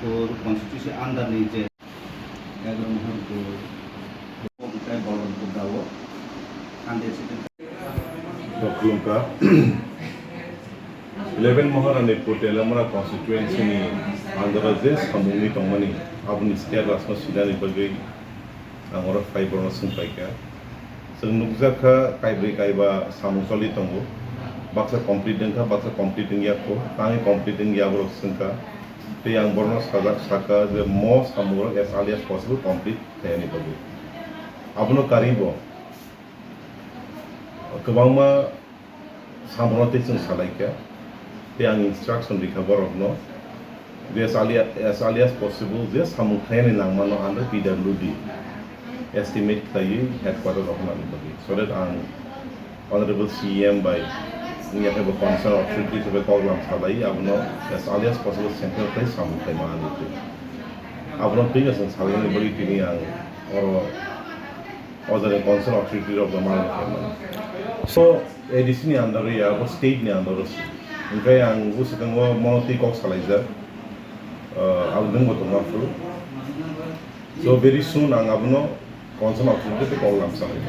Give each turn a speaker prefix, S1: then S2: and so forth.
S1: Maharanipur Constituency under the Yagolo Maharanipur MDC Bg Uttpal
S2: 11 Maharanipur-teliamura Constituency ni Andhra Pradesh Samung Tongmani Abni State Lasma Sidani Bagwi Angora Fiber Sumpaika Nukzaka Kaibri Kaiba Samusoli Tongo Baksa completing Baksa completing Yako Tangi completing Yagolo Sunka the young Borno Saka the most Samura as early as possible complete the anybody Abuno Karibo Kabama Samonotation Salaika the young instruction recover of no as early as possible just Hamkrai Ni Samung under PWD estimate the headquarters of Maharanipur so that Honorable CM by we have a concern authorities of a program salai as early as possible central place Hamkrai Maharanipur Abno previous and salai Chini or other concern authority of the Maharanipur so ADC ni under ya state ni under Hamkrai yang usukang monoti kok salai jar abdeng botong so very soon ang abno concern authority to program salai